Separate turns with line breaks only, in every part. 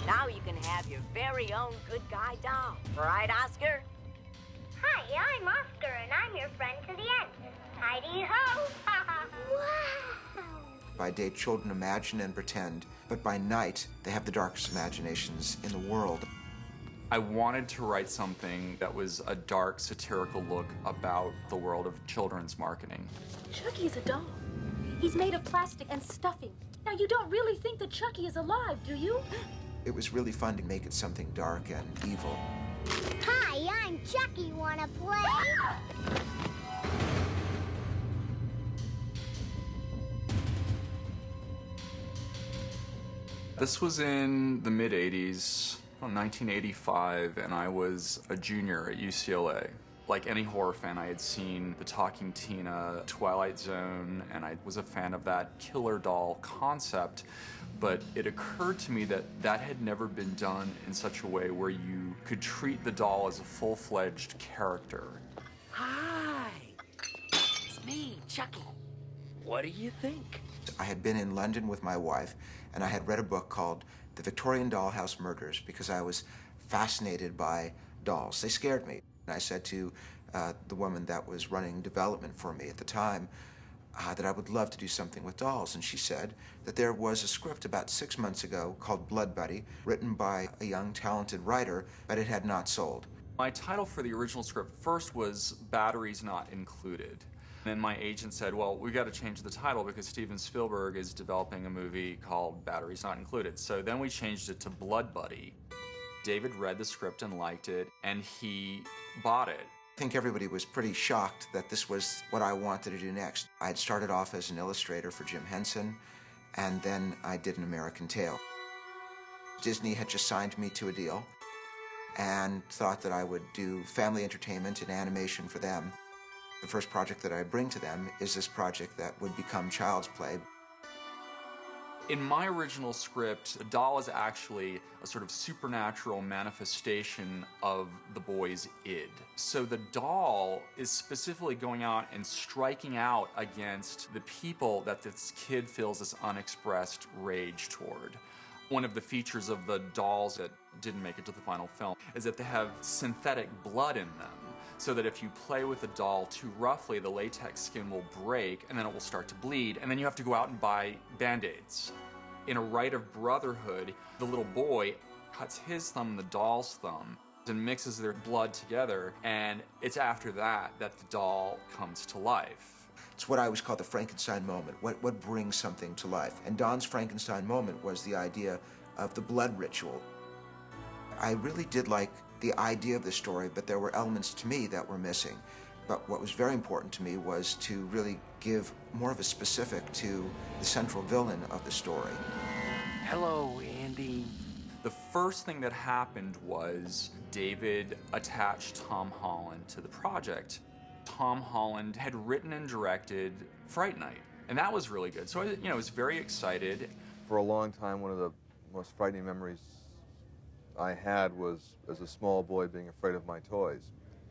Now you can have your very own good guy doll. Right, Oscar?
Hi, I'm Oscar, and I'm your friend to the end. Heidi-ho! Wow!
By day, children imagine and pretend, but by night, they have the darkest imaginations in the world.
I wanted to write something that was a dark, satirical look about the world of children's marketing.
Chucky's a doll. He's made of plastic and stuffing. Now, you don't really think that Chucky is alive, do you?
It was really fun to make it something dark and evil.
Hi, I'm Chucky. Wanna play?
This was in the mid-'80s, 1985, and I was a junior at UCLA. Like any horror fan, I had seen The Talking Tina, Twilight Zone, and I was a fan of that killer doll concept. But it occurred to me that that had never been done in such a way where you could treat the doll as a full-fledged character.
Hi, it's me, Chucky. What do you think?
I had been in London with my wife, and I had read a book called The Victorian Dollhouse Murders because I was fascinated by dolls. They scared me. And I said to the woman that was running development for me at the time that I would love to do something with dolls. And she said that there was a script about 6 months ago called Blood Buddy, written by a young, talented writer, but it had not sold.
My title for the original script first was Batteries Not Included. Then my agent said, well, we got to change the title because Steven Spielberg is developing a movie called Batteries Not Included. So then we changed it to Blood Buddy. David read the script and liked it, and he bought it.
I think everybody was pretty shocked that this was what I wanted to do next. I had started off as an illustrator for Jim Henson, and then I did An American Tail. Disney had just signed me to a deal and thought that I would do family entertainment and animation for them. The first project that I bring to them is this project that would become Child's Play.
In my original script, the doll is actually a sort of supernatural manifestation of the boy's id. So the doll is specifically going out and striking out against the people that this kid feels this unexpressed rage toward. One of the features of the dolls that didn't make it to the final film is that they have synthetic blood in them, so that if you play with the doll too roughly, the latex skin will break and then it will start to bleed, and then you have to go out and buy Band-Aids. In a rite of brotherhood, the little boy cuts his thumb and the doll's thumb and mixes their blood together, and it's after that that the doll comes to life.
It's what I always call the Frankenstein moment, what brings something to life. And Don's Frankenstein moment was the idea of the blood ritual. I really did like the idea of the story, but there were elements to me that were missing. But what was very important to me was to really give more of a specific to the central villain of the story.
Hello, Andy.
The first thing that happened was David attached Tom Holland to the project. Tom Holland had written and directed Fright Night, and that was really good. So I was very excited.
For a long time, one of the most frightening memories I had was as a small boy being afraid of my toys.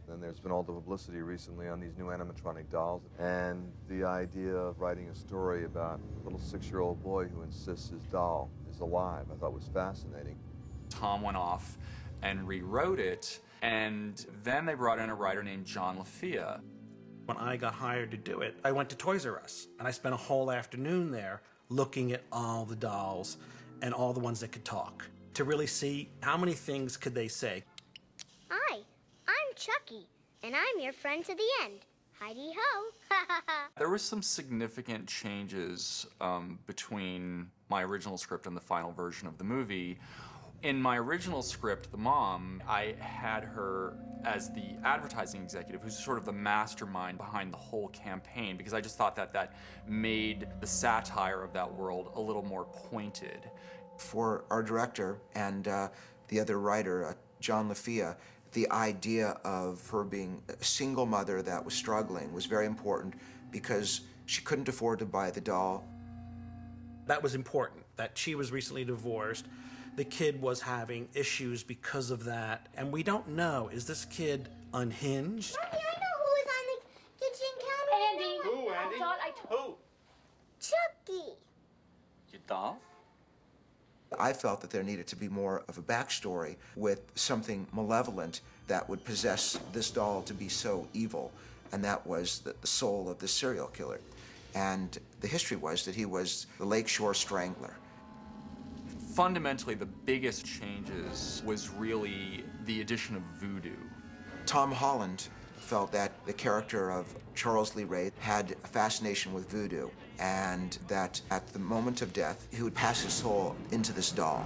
And there's been all the publicity recently on these new animatronic dolls, and the idea of writing a story about a little 6-year-old boy who insists his doll is alive, I thought was fascinating.
Tom went off and rewrote it, and then they brought in a writer named John LaFia.
When I got hired to do it, I went to Toys R Us, and I spent a whole afternoon there looking at all the dolls and all the ones that could talk, to really see how many things could they say.
Hi, I'm Chucky, and I'm your friend to the end. Heidi-ho!
There were some significant changes between my original script and the final version of the movie. In my original script, the mom, I had her as the advertising executive, who's sort of the mastermind behind the whole campaign, because I just thought that that made the satire of that world a little more pointed.
For our director and the other writer, John LaFia, the idea of her being a single mother that was struggling was very important because she couldn't afford to buy the doll.
That was important, that she was recently divorced. The kid was having issues because of that, and we don't know, is this kid unhinged?
Mommy, I know who was on the kitchen counter.
thought I
Who?
Chucky.
Your doll?
I felt that there needed to be more of a backstory with something malevolent that would possess this doll to be so evil, and that was the soul of the serial killer. And the history was that he was the Lakeshore Strangler.
Fundamentally, the biggest changes was really the addition of voodoo.
Tom Holland felt that the character of Charles Lee Ray had a fascination with voodoo, and that at the moment of death, he would pass his soul into this doll.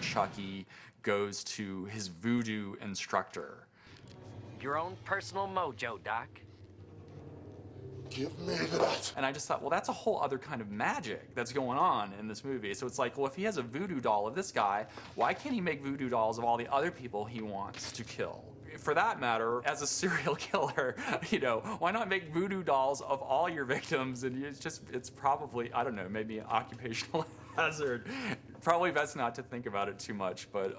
Chucky goes to his voodoo instructor.
Your own personal mojo, Doc.
Give me that.
And I just thought, well, that's a whole other kind of magic that's going on in this movie. So it's like, well, if he has a voodoo doll of this guy, why can't he make voodoo dolls of all the other people he wants to kill? For that matter, as a serial killer, you know, why not make voodoo dolls of all your victims? And it's probably, I don't know, maybe an occupational hazard. Probably best not to think about it too much, but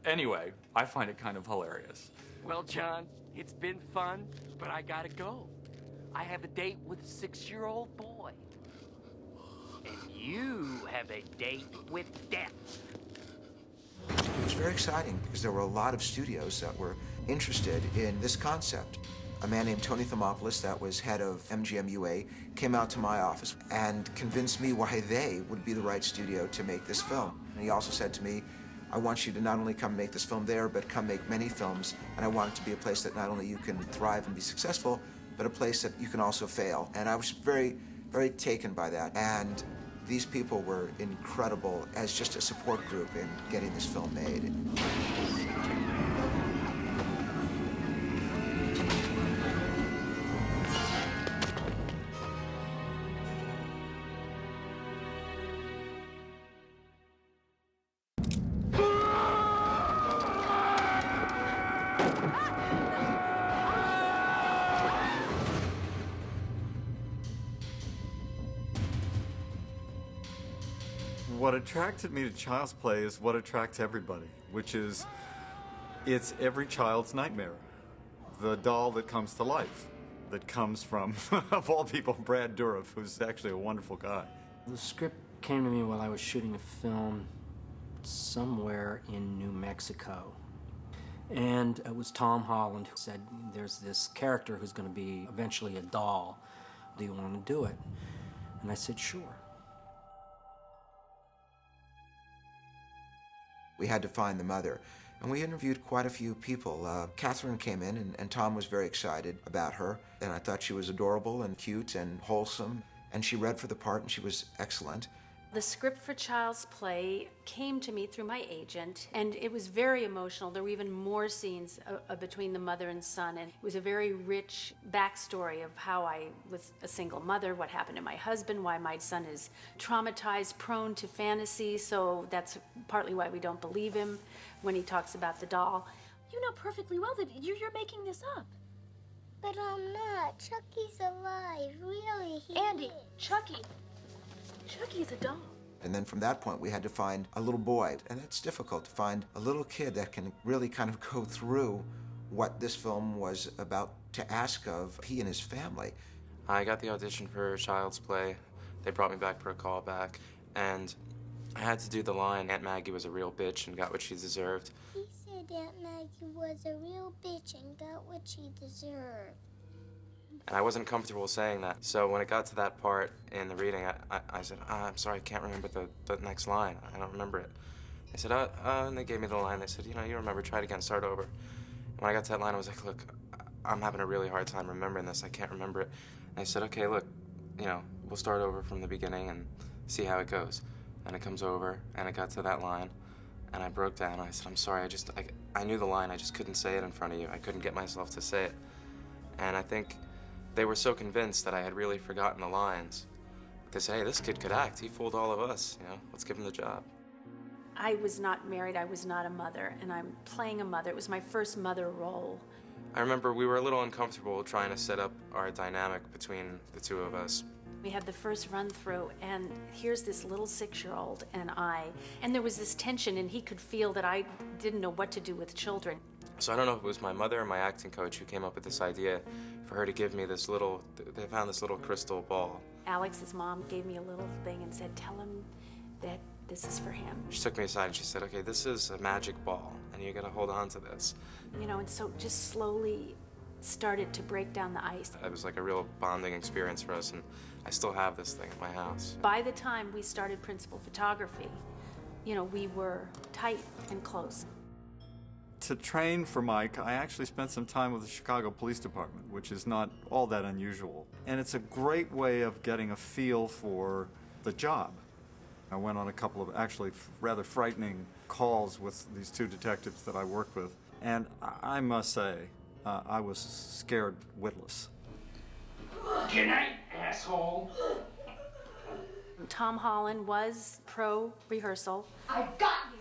anyway, I find it kind of hilarious.
Well, John, it's been fun, but I gotta go. I have a date with a 6-year-old boy. And you have a date with death.
It was very exciting because there were a lot of studios that were interested in this concept. A man named Tony Thermopoulos, that was head of MGM UA, came out to my office and convinced me why they would be the right studio to make this film. And he also said to me, I want you to not only come make this film there, but come make many films, and I want it to be a place that not only you can thrive and be successful, but a place that you can also fail. And I was very, very taken by that. And these people were incredible as just a support group in getting this film made.
What attracted me to Child's Play is what attracts everybody, which is it's every child's nightmare. The doll that comes to life, that comes from, of all people, Brad Dourif, who's actually a wonderful guy.
The script came to me while I was shooting a film somewhere in New Mexico. And it was Tom Holland who said, there's this character who's going to be eventually a doll. Do you want to do it? And I said, sure.
We had to find the mother, and we interviewed quite a few people. Catherine came in, and Tom was very excited about her, and I thought she was adorable and cute and wholesome, and she read for the part, and she was excellent.
The script for Child's Play came to me through my agent, and it was very emotional. There were even more scenes between the mother and son, and it was a very rich backstory of how I was a single mother, what happened to my husband, why my son is traumatized, prone to fantasy, so that's partly why we don't believe him when he talks about the doll. You know perfectly well that you're making this up.
But I'm not. Chucky's alive. Really, he
Andy,
is.
Chucky is a doll.
And then from that point, we had to find a little boy, and it's difficult to find a little kid that can really kind of go through what this film was about to ask of he and his family.
I got the audition for Child's Play. They brought me back for a callback, and I had to do the line, Aunt Maggie was a real bitch and got what she deserved.
He said Aunt Maggie was a real bitch and got what she deserved.
And I wasn't comfortable saying that. So when it got to that part in the reading, I said, I'm sorry, I can't remember the next line. I don't remember it. They said, and they gave me the line. They said, you remember, try it again, start over. And when I got to that line, I was like, look, I'm having a really hard time remembering this. I can't remember it. And they said, okay, look, we'll start over from the beginning and see how it goes. And it comes over, and it got to that line, and I broke down. I said, I'm sorry, I knew the line, I just couldn't say it in front of you. I couldn't get myself to say it. And I think they were so convinced that I had really forgotten the lines. They said, hey, this kid could act. He fooled all of us. Let's give him the job.
I was not married. I was not a mother, and I'm playing a mother. It was my first mother role.
I remember we were a little uncomfortable trying to set up our dynamic between the two of us.
We had the first run through, and here's this little 6-year-old and there was this tension, and he could feel that I didn't know what to do with children.
So I don't know if it was my mother or my acting coach who came up with this idea for her to give me this little, they found this little crystal ball.
Alex's mom gave me a little thing and said, tell him that this is for him.
She took me aside and she said, okay, this is a magic ball, and you gotta hold on to this.
You know, and so just slowly started to break down the ice.
It was like a real bonding experience for us, and I still have this thing at my house.
By the time we started principal photography, you know, we were tight and close.
To train for Mike, I actually spent some time with the Chicago Police Department, which is not all that unusual. And it's a great way of getting a feel for the job. I went on a couple of actually rather frightening calls with these 2 detectives that I worked with, and I must say, I was scared witless.
Good night, asshole.
Tom Holland was pro rehearsal.
I got you.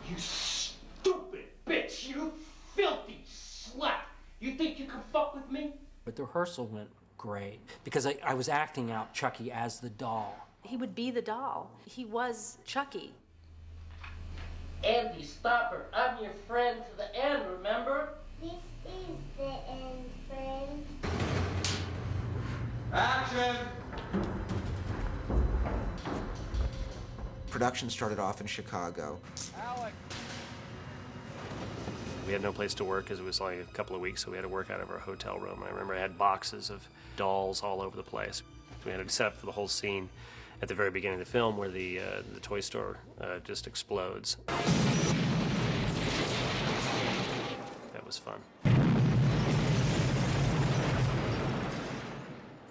You stupid bitch! You filthy slut! You think you can fuck with me?
But the rehearsal went great because I was acting out Chucky as the doll.
He would be the doll. He was Chucky.
Andy, stop her. I'm your friend to the end, remember?
This is the end, friend.
Action!
Production started off in Chicago.
Alex!
We had no place to work because it was only a couple of weeks, so we had to work out of our hotel room. I remember I had boxes of dolls all over the place. We had to set up for the whole scene at the very beginning of the film where the toy store just explodes. That was fun.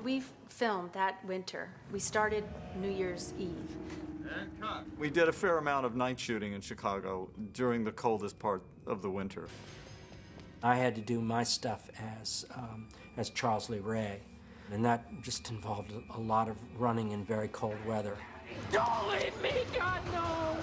We filmed that winter. We started New Year's Eve.
And cut. We did a fair amount of night shooting in Chicago during the coldest part of the winter.
I had to do my stuff as Charles Lee Ray, and that just involved a lot of running in very cold weather.
Don't leave me, God, no!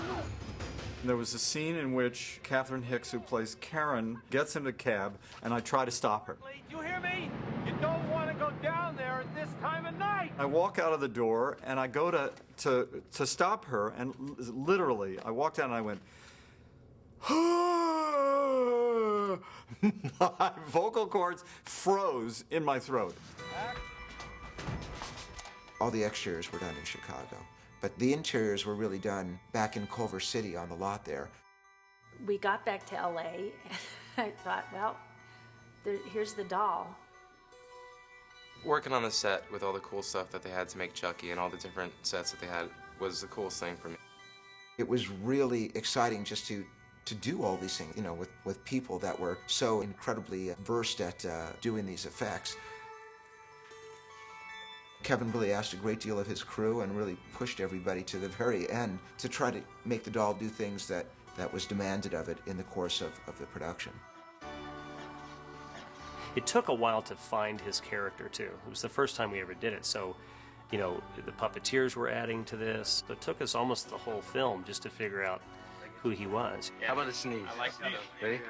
There was a scene in which Catherine Hicks, who plays Karen, gets in a cab, and I try to stop her.
You hear me? You don't want to go down there at this time of night!
I walk out of the door, and I go to stop her, and literally, I walked out and I went, my vocal cords froze in my throat.
All the exteriors were done in Chicago, but the interiors were really done back in Culver City on the lot there.
We got back to LA, and I thought, well, here's the doll.
Working on the set with all the cool stuff that they had to make Chucky and all the different sets that they had was the coolest thing for me.
It was really exciting just to do all these things, you know, with people that were so incredibly versed at doing these effects. Kevin really asked a great deal of his crew and really pushed everybody to the very end to try to make the doll do things that was demanded of it in the course of the production.
It took a while to find his character, too. It was the first time we ever did it, so, you know, the puppeteers were adding to this. It took us almost the whole film just to figure out who he was.
How about a sneeze? I like that.
Ready?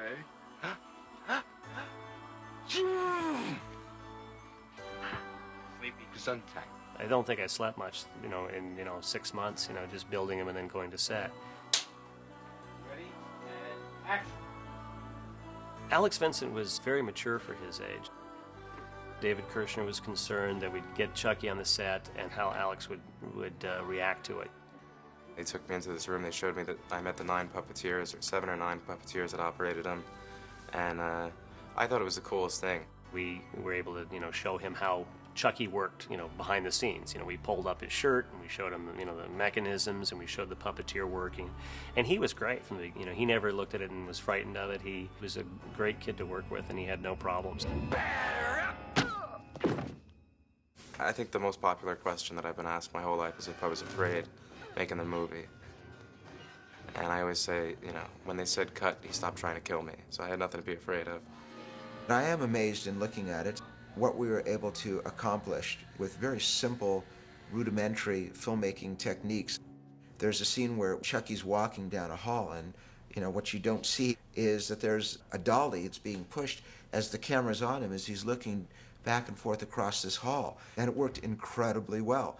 Sleepy Gesundheit.
I don't think I slept much, you know, in 6 months, you know, just building him and then going to set.
Ready? And action.
Alex Vincent was very mature for his age. David Kirshner was concerned that we'd get Chucky on the set and how Alex would react to it.
They took me into this room, they showed me that I met the 9 puppeteers, or 7 or 9 puppeteers that operated him, and I thought it was the coolest thing.
We were able to, you know, show him how Chucky worked, you know, behind the scenes. You know, we pulled up his shirt and we showed him, you know, the mechanisms, and we showed the puppeteer working. And he was great from the, you know, he never looked at it and was frightened of it. He was a great kid to work with, and he had no problems.
I think the most popular question that I've been asked my whole life is if I was afraid making the movie. And I always say, you know, when they said cut, he stopped trying to kill me. So I had nothing to be afraid of.
I am amazed in looking at it, what we were able to accomplish with very simple, rudimentary filmmaking techniques. There's a scene where Chucky's walking down a hall, and You know, what you don't see is that there's a dolly that's being pushed as the camera's on him as he's looking back and forth across this hall. And it worked incredibly well.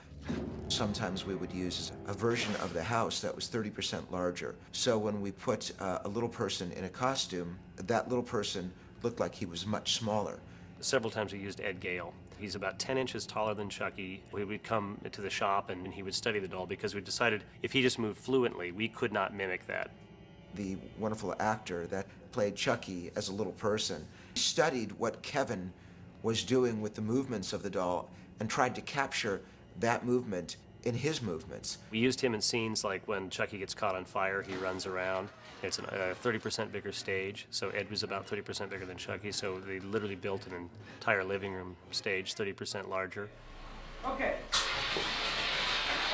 Sometimes we would use a version of the house that was 30% larger. So when we put a little person in a costume, that little person looked like he was much smaller.
Several times we used Ed Gale. He's about 10 inches taller than Chucky. We would come to the shop and he would study the doll because we decided if he just moved fluently, we could not mimic that.
The wonderful actor that played Chucky as a little person studied what Kevin was doing with the movements of the doll and tried to capture that movement in his movements.
We used him in scenes like when Chucky gets caught on fire, he runs around. It's a 30% bigger stage, so Ed was about 30% bigger than Chucky, so they literally built an entire living room stage 30% larger.
Okay.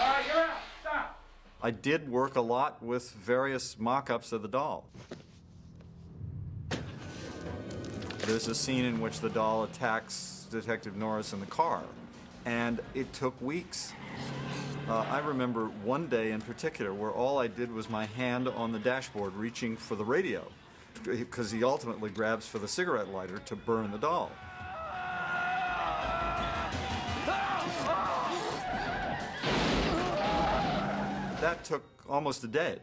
All right, you're out. Stop.
I did work a lot with various mock-ups of the doll. There's a scene in which the doll attacks Detective Norris in the car, and it took weeks. I remember one day in particular where all I did was my hand on the dashboard reaching for the radio, because he ultimately grabs for the cigarette lighter to burn the doll. That took almost a day.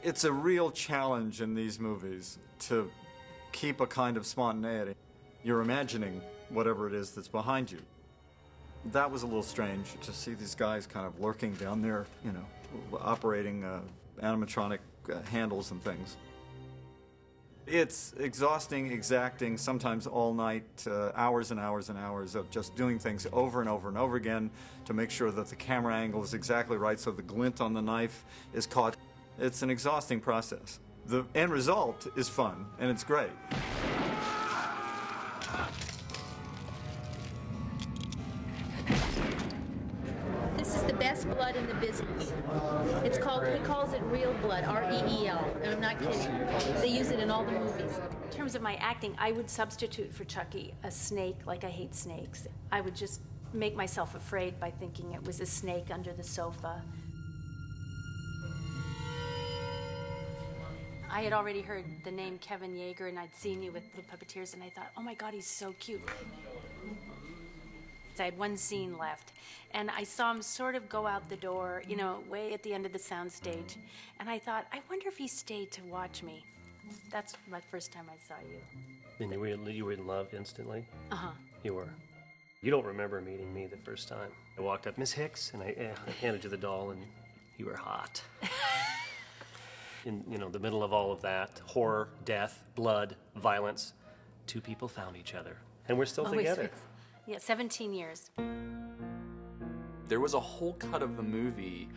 It's a real challenge in these movies to keep a kind of spontaneity. You're imagining whatever it is that's behind you. That was a little strange to see these guys kind of lurking down there, you know, operating animatronic handles and things. It's exhausting, exacting, sometimes all night, hours and hours and hours of just doing things over and over and over again to make sure that the camera angle is exactly right so the glint on the knife is caught. It's an exhausting process. The end result is fun, and it's great.
This is the best blood in the business. It's called, he calls it real blood, R-E-E-L, and I'm not kidding. They use it in all the movies.
In terms of my acting, I would substitute for Chucky a snake, like I hate snakes. I would just make myself afraid by thinking it was a snake under the sofa. I had already heard the name Kevin Yeager, and I'd seen you with the puppeteers, and I thought, oh my God, he's so cute. I had one scene left, and I saw him sort of go out the door, you know, way at the end of the soundstage, and I thought, I wonder if he stayed to watch me. That's my first time I saw you.
And you were in love instantly?
Uh-huh.
You were. You don't remember meeting me the first time. I walked up, Miss Hicks, and I handed you the doll, and you were hot. In, you know, the middle of all of that, horror, death, blood, violence, two people found each other. And we're still together.
Yeah, 17 years.
There was a whole cut of the movie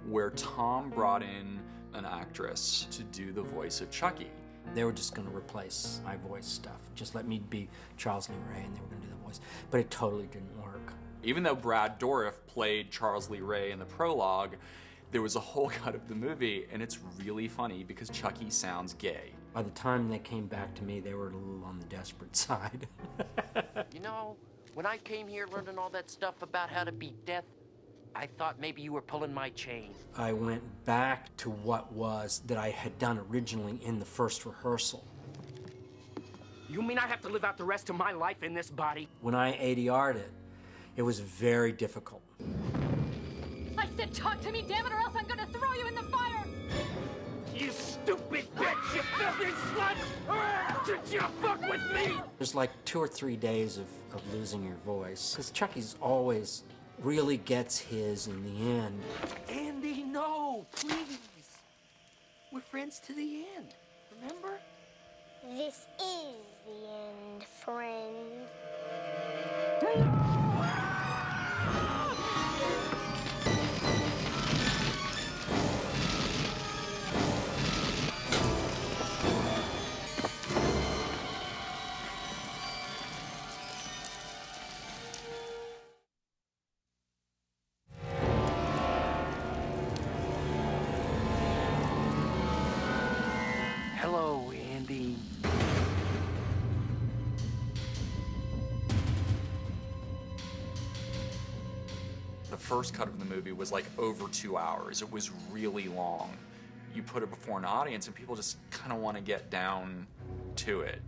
where Tom brought in an actress to do the voice of Chucky.
They were just going to replace my voice stuff. Just let me be Charles Lee Ray, and they were going to do the voice. But it totally didn't work.
Even though Brad Dourif played Charles Lee Ray in the prologue, there was a whole cut of the movie, and it's really funny because Chucky sounds gay.
By the time they came back to me, they were a little on the desperate side.
You know, when I came here learning all that stuff about how to beat death, I thought maybe you were pulling my chain.
I went back to what was that I had done originally in the first rehearsal.
You mean I have to live out the rest of my life in this body?
When I ADR'd it, it was very difficult.
I said talk to me, damn it, or else I'm gonna throw you in the fire!
You stupid bitch, you filthy slut! Did you fuck with me?
There's like 2 or 3 days of losing your voice, because Chucky's always really gets his in the end.
Andy, no, please. We're friends to the end, remember?
This is the end, friend.
Hello, Andy.
The first cut of the movie was like over 2 hours. It was really long. you put it before an audience and people just kind of want to get down to it.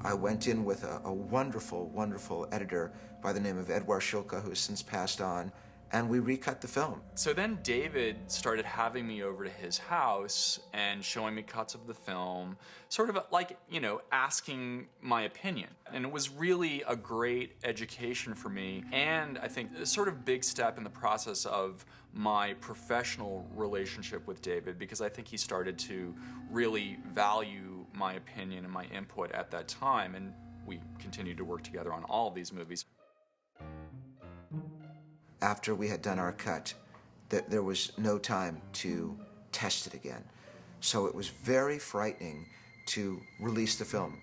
I went in with a wonderful, wonderful editor by the name of Edward Shulka, who has since passed on, and we recut the film.
So then David started having me over to his house and showing me cuts of the film, sort of like, you know, asking my opinion. And it was really a great education for me, and I think a sort of big step in the process of my professional relationship with David, because I think he started to really value my opinion and my input at that time, and we continued to work together on all of these movies.
After we had done our cut, there was no time to test it again. So it was very frightening to release the film.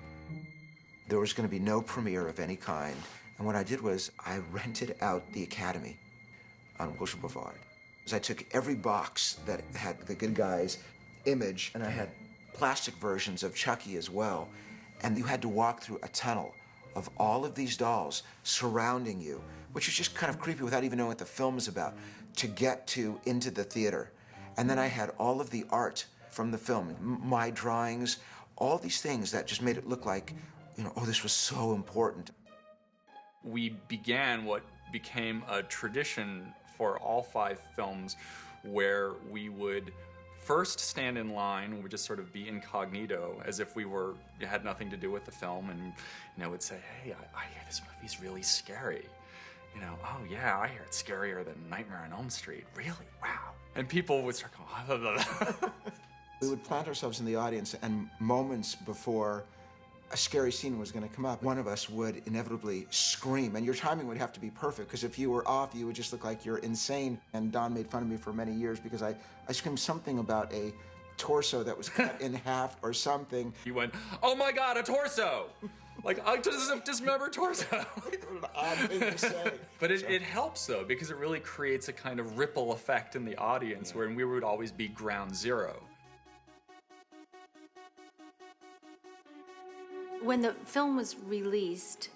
There was going to be no premiere of any kind, and what I did was I rented out the Academy on Wilshire Boulevard. I took every box that had the good guy's image, and I had plastic versions of Chucky as well, and you had to walk through a tunnel of all of these dolls surrounding you, which is just kind of creepy without even knowing what the film is about, to get into the theater. And then I had all of the art from the film, my drawings, all these things that just made it look like, you know, oh, this was so important.
We began what became a tradition for all 5 films, where we would first stand in line, we would just sort of be incognito, as if we had nothing to do with the film, and, you know, would say, hey, I hear this movie's really scary. You know, oh yeah, I hear it's scarier than Nightmare on Elm Street. Really? Wow. And people would start going,
We would plant ourselves in the audience, and moments before a scary scene was going to come up, one of us would inevitably scream, and your timing would have to be perfect, because if you were off, you would just look like you're insane. And Don made fun of me for many years because I screamed something about a torso that was cut in half or something.
He went, oh my God, a torso! Like, I just dismembered torso.
Odd thing to say.
But it helps, though, because it really creates a kind of ripple effect in the audience, where we would always be ground zero.
When the film was released,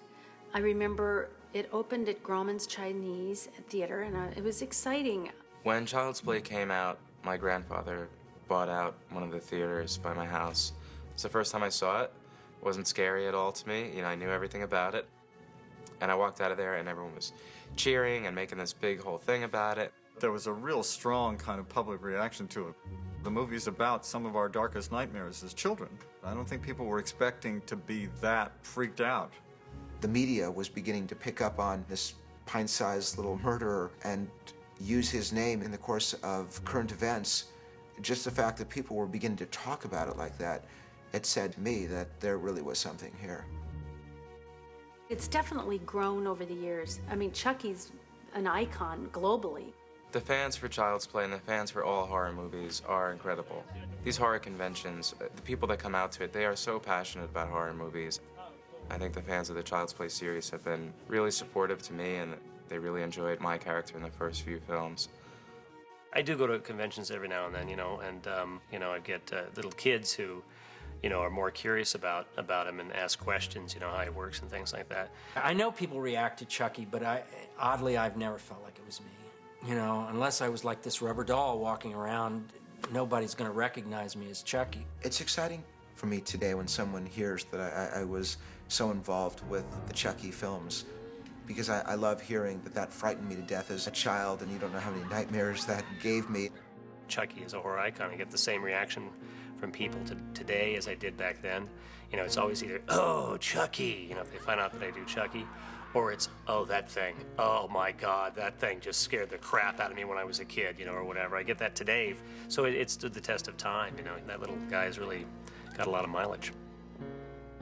I remember it opened at Grauman's Chinese Theater, and it was exciting.
When Child's Play came out, my grandfather bought out one of the theaters by my house. It's the first time I saw it. It wasn't scary at all to me. You know, I knew everything about it. And I walked out of there, and everyone was cheering and making this big whole thing about it.
There was a real strong kind of public reaction to it. The movie's about some of our darkest nightmares as children. I don't think people were expecting to be that freaked out.
The media was beginning to pick up on this pint-sized little murderer and use his name in the course of current events. Just the fact that people were beginning to talk about it like that, it said to me that there really was something here.
It's definitely grown over the years. I mean, Chucky's an icon globally.
The fans for Child's Play and the fans for all horror movies are incredible. These horror conventions, the people that come out to it, they are so passionate about horror movies. I think the fans of the Child's Play series have been really supportive to me, and they really enjoyed my character in the first few films.
I do go to conventions every now and then, you know, and, you know, I get little kids who, you know, are more curious about him and ask questions, you know, how he works and things like that.
I know people react to Chucky, but oddly, I've never felt like it was me. You know, unless I was like this rubber doll walking around, nobody's going to recognize me as Chucky.
It's exciting for me today when someone hears that I was so involved with the Chucky films, because I love hearing that frightened me to death as a child, and you don't know how many nightmares that gave me.
Chucky is a horror icon. I get the same reaction from people today as I did back then. You know, it's always either, oh, Chucky, you know, if they find out that I do Chucky, or it's, oh, that thing, oh my God, that thing just scared the crap out of me when I was a kid, you know, or whatever. I get that today, so it stood the test of time, you know. That little guy's really got a lot of mileage.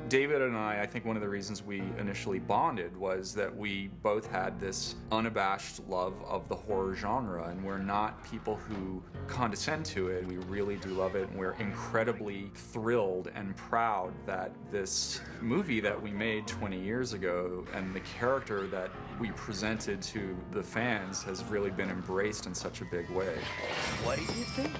David and I think one of the reasons we initially bonded was that we both had this unabashed love of the horror genre, and we're not people who condescend to it. We really do love it, and we're incredibly thrilled and proud that this movie that we made 20 years ago and the character that we presented to the fans has really been embraced in such a big way.
What do you think?